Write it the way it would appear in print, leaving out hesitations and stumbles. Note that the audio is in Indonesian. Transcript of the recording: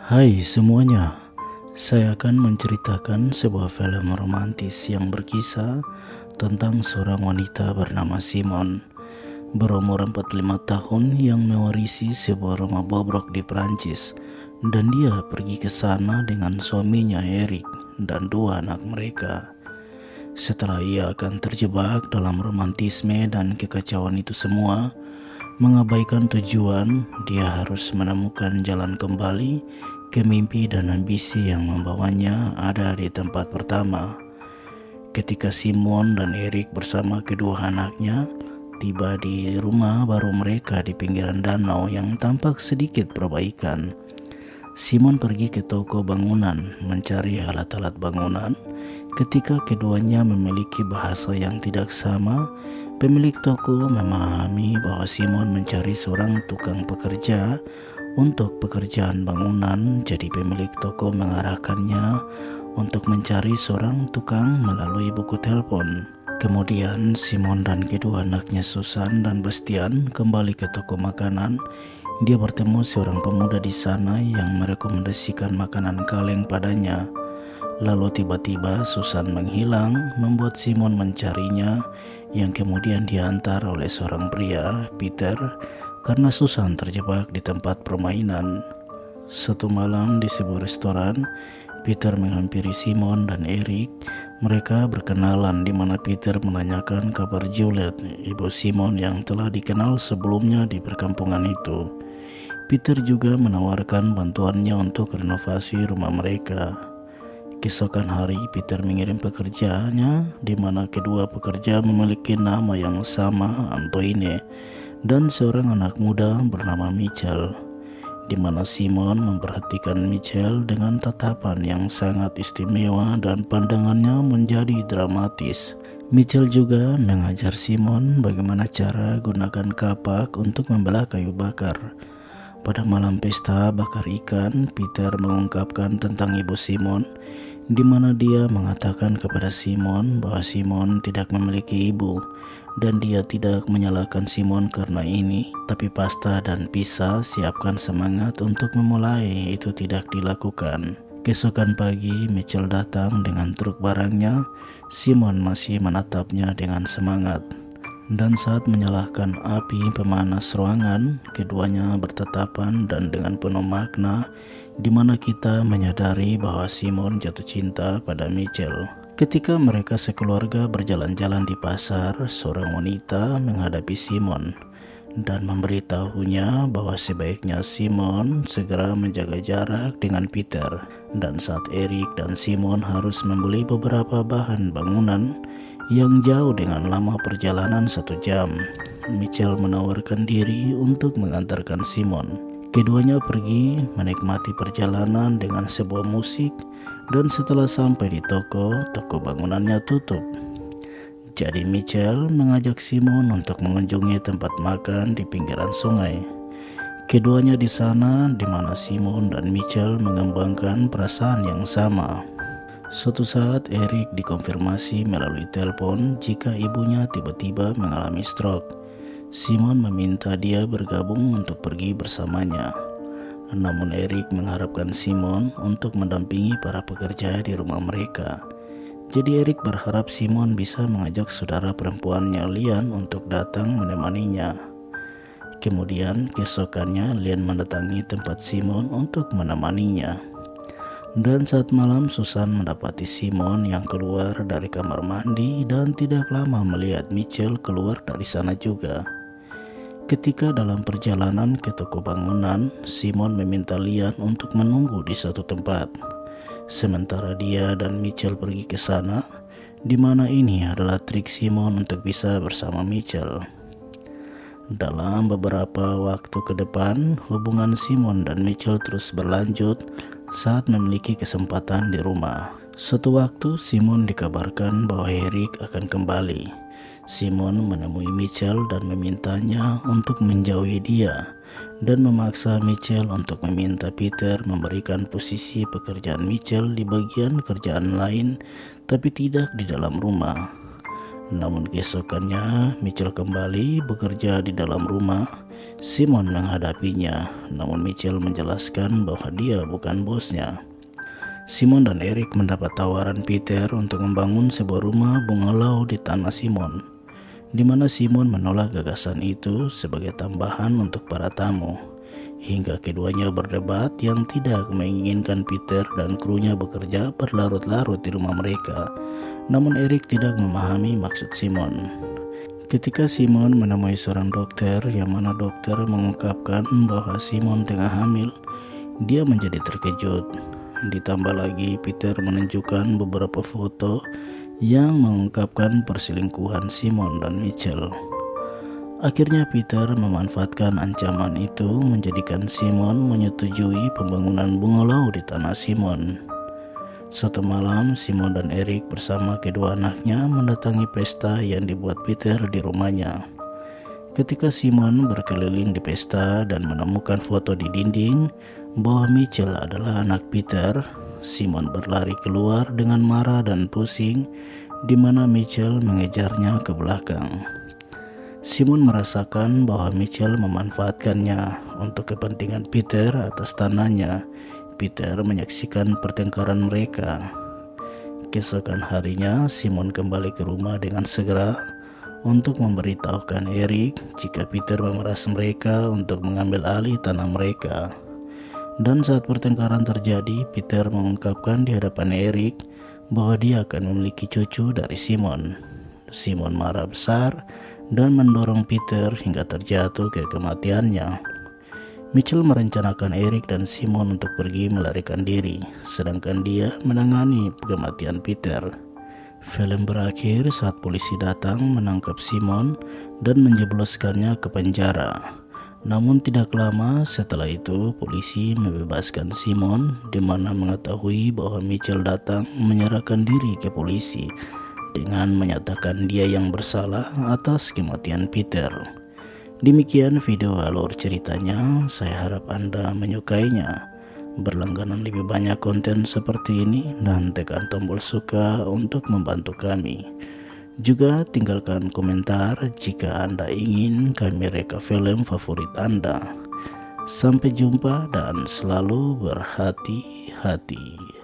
Hai semuanya, saya akan menceritakan sebuah film romantis yang berkisah tentang seorang wanita bernama Simon, berumur 45 tahun yang mewarisi sebuah rumah bobrok di Prancis, dan dia pergi ke sana dengan suaminya Eric dan dua anak mereka. Setelah ia akan terjebak dalam romantisme dan kekacauan itu semua, mengabaikan tujuan, dia harus menemukan jalan kembali ke mimpi dan ambisi yang membawanya ada di tempat pertama. Ketika Simon dan Eric bersama kedua anaknya tiba di rumah baru mereka di pinggiran danau yang tampak sedikit perbaikan, Simon pergi ke toko bangunan mencari alat-alat bangunan. Ketika keduanya memiliki bahasa yang tidak sama, pemilik toko memahami bahwa Simon mencari seorang tukang pekerja untuk pekerjaan bangunan. Jadi pemilik toko mengarahkannya untuk mencari seorang tukang melalui buku telepon. Kemudian Simon dan kedua anaknya Susan dan Bastian kembali ke toko makanan. Dia bertemu seorang pemuda di sana yang merekomendasikan makanan kaleng padanya. Lalu tiba-tiba Susan menghilang, membuat Simon mencarinya, yang kemudian diantar oleh seorang pria, Peter, karena Susan terjebak di tempat permainan. Suatu malam di sebuah restoran, Peter menghampiri Simon dan Eric. Mereka berkenalan, di mana Peter menanyakan kabar Juliet, ibu Simon yang telah dikenal sebelumnya di perkampungan itu. Peter juga menawarkan bantuannya untuk renovasi rumah mereka. Keesokan hari, Peter mengirim pekerjaannya, di mana kedua pekerja memiliki nama yang sama, Antoine, dan seorang anak muda bernama Mitchell, di mana Simon memperhatikan Mitchell dengan tatapan yang sangat istimewa dan pandangannya menjadi dramatis. Mitchell juga mengajar Simon bagaimana cara gunakan kapak untuk membelah kayu bakar. Pada malam pesta bakar ikan, Peter mengungkapkan tentang ibu Simon, di mana dia mengatakan kepada Simon bahwa Simon tidak memiliki ibu, dan dia tidak menyalahkan Simon karena ini. Tapi pasta dan pizza siapkan semangat untuk memulai itu tidak dilakukan. Keesokan pagi, Mitchell datang dengan truk barangnya. Simon masih menatapnya dengan semangat. Dan saat menyalakan api pemanas ruangan, keduanya bertatapan dan dengan penuh makna, di mana kita menyadari bahwa Simon jatuh cinta pada Mitchell. Ketika mereka sekeluarga berjalan-jalan di pasar, seorang wanita menghadapi Simon dan memberitahunya bahwa sebaiknya Simon segera menjaga jarak dengan Peter. Dan saat Eric dan Simon harus membeli beberapa bahan bangunan yang jauh dengan lama perjalanan 1 jam, Mitchell menawarkan diri untuk mengantarkan Simon. Keduanya pergi menikmati perjalanan dengan sebuah musik, dan setelah sampai di toko bangunannya tutup. Jadi Mitchell mengajak Simon untuk mengunjungi tempat makan di pinggiran sungai. Keduanya di sana, di mana Simon dan Mitchell mengembangkan perasaan yang sama. Suatu saat Eric dikonfirmasi melalui telepon jika ibunya tiba-tiba mengalami stroke. Simon meminta dia bergabung untuk pergi bersamanya. Namun Eric mengharapkan Simon untuk mendampingi para pekerja di rumah mereka. Jadi Eric berharap Simon bisa mengajak saudara perempuannya Lian untuk datang menemaninya. Kemudian keesokannya Lian mendatangi tempat Simon untuk menemaninya. Dan saat malam, Susan mendapati Simon yang keluar dari kamar mandi dan tidak lama melihat Mitchell keluar dari sana juga. Ketika dalam perjalanan ke toko bangunan, Simon meminta Lian untuk menunggu di satu tempat. Sementara dia dan Mitchell pergi ke sana, di mana ini adalah trik Simon untuk bisa bersama Mitchell. Dalam beberapa waktu ke depan, hubungan Simon dan Mitchell terus berlanjut saat memiliki kesempatan di rumah. Suatu waktu Simon dikabarkan bahwa Eric akan kembali. Simon menemui Mitchell dan memintanya untuk menjauhi dia, dan memaksa Mitchell untuk meminta Peter memberikan posisi pekerjaan Mitchell di bagian kerjaan lain, tapi tidak di dalam rumah. Namun keesokannya Mitchell kembali bekerja di dalam rumah. Simon menghadapinya, namun Mitchell menjelaskan bahwa dia bukan bosnya. Simon dan Eric mendapat tawaran Peter untuk membangun sebuah rumah bungalow di tanah Simon, di mana Simon menolak gagasan itu sebagai tambahan untuk para tamu, hingga keduanya berdebat yang tidak menginginkan Peter dan krunya bekerja berlarut-larut di rumah mereka. Namun Eric tidak memahami maksud Simon. Ketika Simon menemui seorang dokter, yang mana dokter mengungkapkan bahwa Simon tengah hamil, dia menjadi terkejut. Ditambah lagi Peter menunjukkan beberapa foto yang mengungkapkan perselingkuhan Simon dan Mitchell. Akhirnya Peter memanfaatkan ancaman itu menjadikan Simon menyetujui pembangunan bungalow di tanah Simon. Suatu malam, Simon dan Eric bersama kedua anaknya mendatangi pesta yang dibuat Peter di rumahnya. Ketika Simon berkeliling di pesta dan menemukan foto di dinding bahwa Mitchell adalah anak Peter, Simon berlari keluar dengan marah dan pusing, di mana Mitchell mengejarnya ke belakang. Simon merasakan bahwa Mitchell memanfaatkannya untuk kepentingan Peter atas tanahnya. Peter menyaksikan pertengkaran mereka. Keesokan harinya, Simon kembali ke rumah dengan segera untuk memberitahukan Eric jika Peter memeras mereka untuk mengambil alih tanah mereka. Dan saat pertengkaran terjadi, Peter mengungkapkan di hadapan Eric bahwa dia akan memiliki cucu dari Simon. Simon marah besar dan mendorong Peter hingga terjatuh ke kematiannya. Mitchell merencanakan Eric dan Simon untuk pergi melarikan diri, sedangkan dia menangani kematian Peter. Film berakhir saat polisi datang menangkap Simon dan menjebloskannya ke penjara. Namun tidak lama setelah itu polisi membebaskan Simon, di mana mengetahui bahwa Mitchell datang menyerahkan diri ke polisi dengan menyatakan dia yang bersalah atas kematian Peter. Demikian video alur ceritanya, saya harap Anda menyukainya. Berlangganan lebih banyak konten seperti ini dan tekan tombol suka untuk membantu kami. Juga tinggalkan komentar jika Anda ingin kami reka film favorit Anda. Sampai jumpa dan selalu berhati-hati.